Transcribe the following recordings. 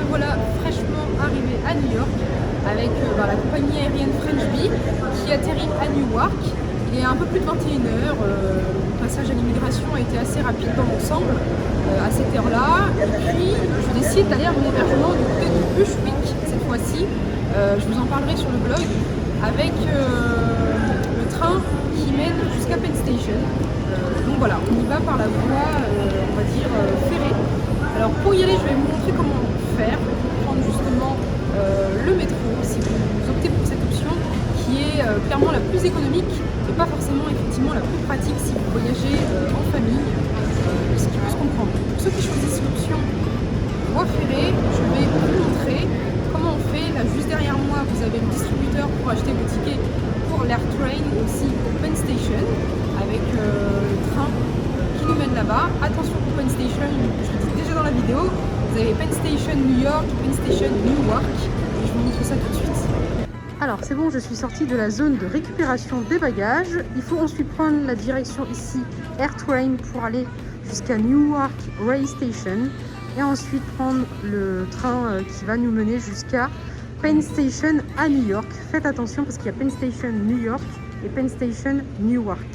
voilà fraîchement arrivé à New York avec la compagnie aérienne French Bee qui atterrit à Newark. Il est un peu plus de 21h, le passage à l'immigration a été assez rapide dans l'ensemble à cette heure-là. Et puis je décide d'aller à mon hébergement du côté de Bushwick cette fois-ci. Je vous en parlerai sur le blog avec le train qui mène jusqu'à Penn Station. Donc voilà, on y va par la voie, on va dire, ferrée. Alors pour y aller, je vais vous montrer comment faire pour prendre justement le métro, si vous optez pour cette option, qui est clairement la plus économique et pas forcément effectivement la plus pratique si vous voyagez en famille, ce qui peut se comprendre. Pour ceux qui choisissent l'option voie ferrée, je vais vous montrer comment on fait. Là, juste derrière moi, vous avez le distributeur pour acheter vos tickets pour l'AirTrain et aussi pour Penn Station, avec le train qui nous mène là-bas. Attention pour Penn Station, je le dis déjà dans la vidéo, vous avez Penn Station New York, Penn Station Newark, et je vous montre ça tout de suite. Alors c'est bon, je suis sortie de la zone de récupération des bagages. Il faut ensuite prendre la direction ici, AirTrain, pour aller jusqu'à Newark Rail Station. Et ensuite prendre le train qui va nous mener jusqu'à Penn Station à New York. Faites attention parce qu'il y a Penn Station New York et Penn Station Newark.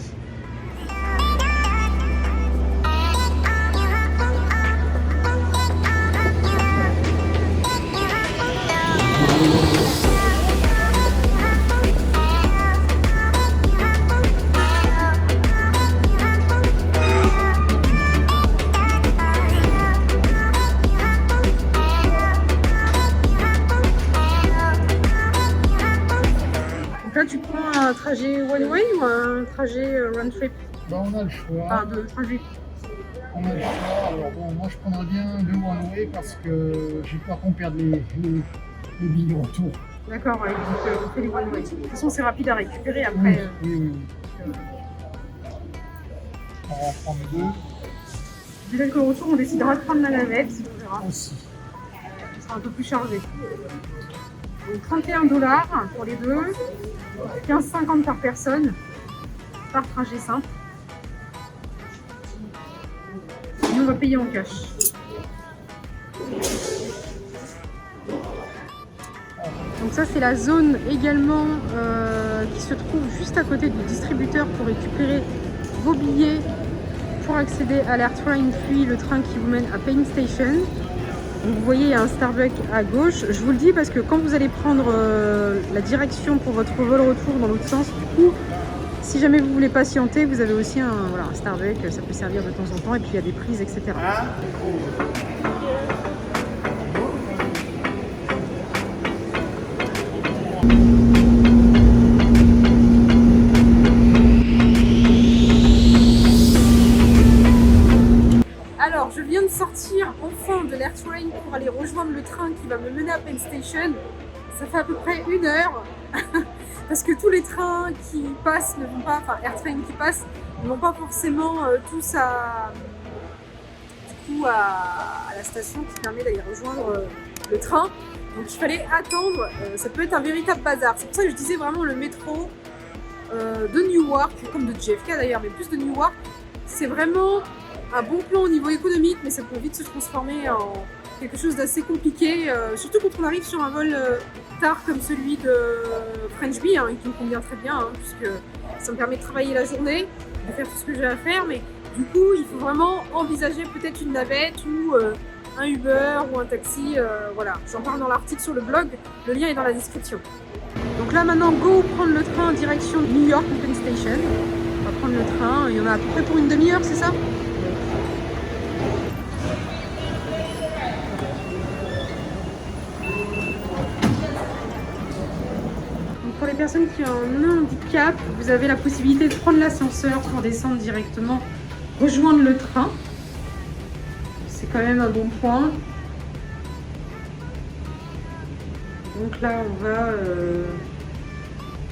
Là, tu prends un trajet one way ou un trajet round trip? On a le choix. Enfin, de trajet. On a le choix. Alors bon, moi je prendrais bien le one way parce que j'ai peur qu'on perde les billets retour. D'accord, ouais, donc on fait les one way. De toute façon, c'est rapide à récupérer après. Oui. On va en prendre deux. Peut-être qu'au retour, on décidera de prendre la navette, on verra. Aussi. On sera un peu plus chargé. Donc 31 $ pour les deux, 15,50 par personne, par trajet simple. Et nous, on va payer en cash. Donc ça, c'est la zone également qui se trouve juste à côté du distributeur pour récupérer vos billets pour accéder à l'AirTrain, puis le train qui vous mène à Penn Station. Donc vous voyez, il y a un Starbucks à gauche. Je vous le dis parce que quand vous allez prendre la direction pour votre vol retour dans l'autre sens, du coup, si jamais vous voulez patienter, vous avez aussi un Starbucks, ça peut servir de temps en temps, et puis il y a des prises, etc. Alors, je viens de sortir enfin de l'AirTrain pour aller rejoindre le train qui va me mener à Penn Station. Ça fait à peu près 1 heure parce que tous les trains qui passent ne vont pas, enfin AirTrain qui passent ne vont pas forcément tous à la station qui permet d'aller rejoindre le train. Donc il fallait attendre, ça peut être un véritable bazar. C'est pour ça que je disais vraiment le métro de Newark, comme de JFK d'ailleurs, mais plus de Newark, c'est vraiment un bon plan au niveau économique, mais ça peut vite se transformer en quelque chose d'assez compliqué, surtout quand on arrive sur un vol tard comme celui de French Bee, qui me convient très bien, puisque ça me permet de travailler la journée, de faire tout ce que j'ai à faire, mais du coup il faut vraiment envisager peut-être une navette ou un Uber ou un taxi, voilà. J'en parle dans l'article sur le blog, le lien est dans la description. Donc là maintenant, go prendre le train en direction de New York Penn Station. On va prendre le train, il y en a à peu près pour une demi-heure, c'est ça? Pour les personnes qui ont un handicap, vous avez la possibilité de prendre l'ascenseur pour descendre directement, rejoindre le train. C'est quand même un bon point. Donc là, on va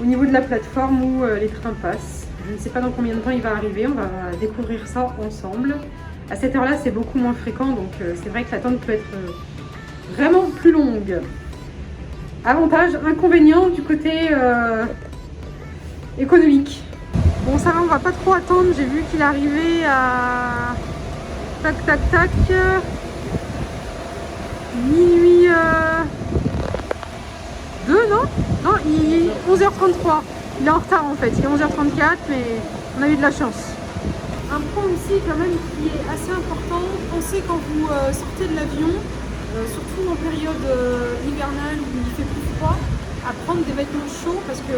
au niveau de la plateforme où les trains passent. Je ne sais pas dans combien de temps il va arriver, on va découvrir ça ensemble. À cette heure-là, c'est beaucoup moins fréquent, donc c'est vrai que l'attente peut être vraiment plus longue. Avantage, inconvénient du côté économique. Bon, ça va, on va pas trop attendre. J'ai vu qu'il arrivait à tac tac tac minuit non? Non, il est 11h33. Il est en retard en fait. Il est 11h34, mais on a eu de la chance. Un point aussi quand même qui est assez important, pensez quand vous sortez de l'avion, surtout en période hivernale où il fait plus froid, à prendre des vêtements chauds parce qu'il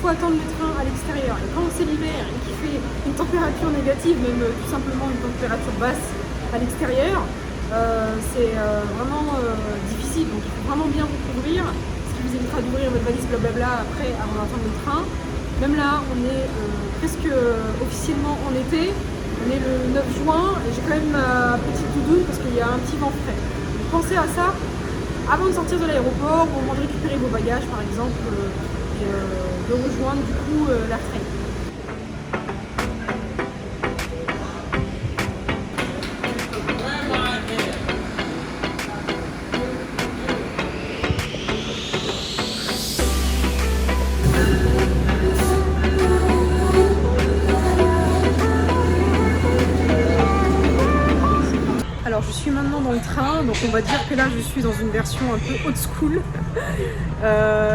faut attendre le train à l'extérieur. Et quand c'est l'hiver et qu'il fait une température négative, même tout simplement une température basse à l'extérieur, c'est vraiment difficile. Donc il faut vraiment bien vous couvrir, ce qui vous évitera d'ouvrir votre valise blablabla après avant d'attendre le train. Même là, on est presque officiellement en été. On est le 9 juin et j'ai quand même ma petite doudoune parce qu'il y a un petit vent frais. Donc pensez à ça avant de sortir de l'aéroport, au moment de récupérer vos bagages par exemple, et de rejoindre du coup la train. Alors je suis maintenant dans le train, donc on va dire que là je suis dans une version un peu old school.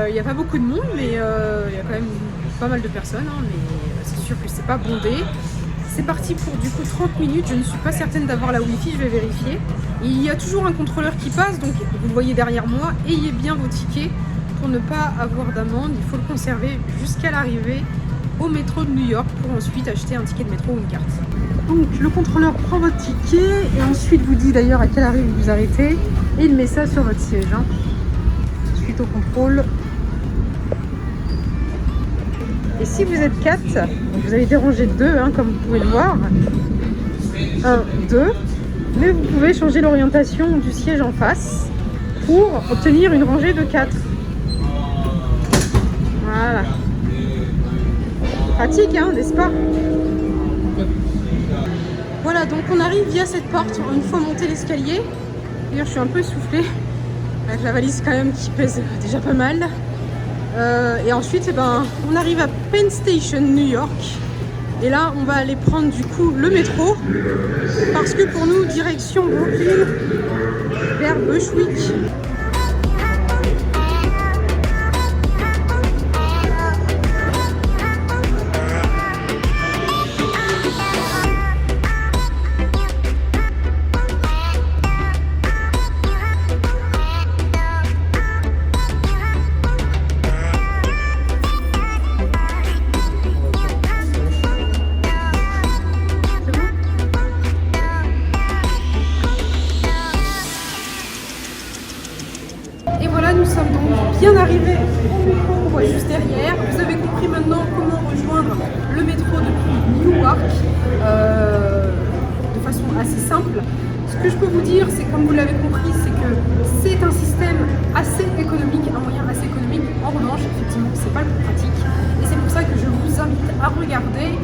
Il n'y a pas beaucoup de monde, mais il y a quand même pas mal de personnes, hein, mais c'est sûr que c'est pas bondé. C'est parti pour du coup 30 minutes, je ne suis pas certaine d'avoir la wifi, je vais vérifier. Et il y a toujours un contrôleur qui passe, donc vous le voyez derrière moi, ayez bien vos tickets pour ne pas avoir d'amende. Il faut le conserver jusqu'à l'arrivée au métro de New York pour ensuite acheter un ticket de métro ou une carte. Donc le contrôleur prend votre ticket et ensuite vous dit d'ailleurs à quelle arrive vous arrêtez et il met ça sur votre siège. Hein. Suite au contrôle. Et si vous êtes 4, vous avez dérangé 2 hein, comme vous pouvez le voir. 1, 2. Mais vous pouvez changer l'orientation du siège en face pour obtenir une rangée de 4. Voilà. Pratique, hein, n'est-ce pas? Voilà, donc on arrive via cette porte une fois monté l'escalier. D'ailleurs, je suis un peu essoufflée avec la valise quand même qui pèse déjà pas mal. Et ensuite, eh ben, on arrive à Penn Station, New York. Et là, on va aller prendre du coup le métro parce que pour nous, direction Brooklyn vers Bushwick. Et voilà, nous sommes donc bien arrivés au métro qu'on voit juste derrière. Vous avez compris maintenant comment rejoindre le métro depuis Newark de façon assez simple. Ce que je peux vous dire, c'est comme vous l'avez compris, c'est que c'est un système assez économique, un moyen assez économique. En revanche, effectivement, c'est pas le plus pratique. Et c'est pour ça que je vous invite à regarder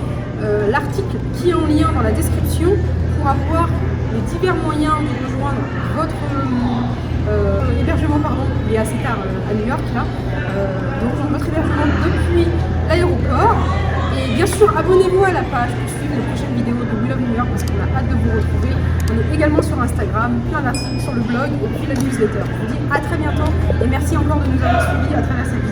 l'article qui est en lien dans la description pour avoir les divers moyens de rejoindre votre hébergement, il est assez tard à New York là, donc votre hébergement depuis l'aéroport. Et bien sûr, abonnez-vous à la page pour suivre les prochaines vidéos de We Love New York parce qu'on a hâte de vous retrouver. On est également sur Instagram, plein d'articles sur le blog et puis la newsletter. Je vous dis à très bientôt et merci encore de nous avoir suivis à travers cette vidéo.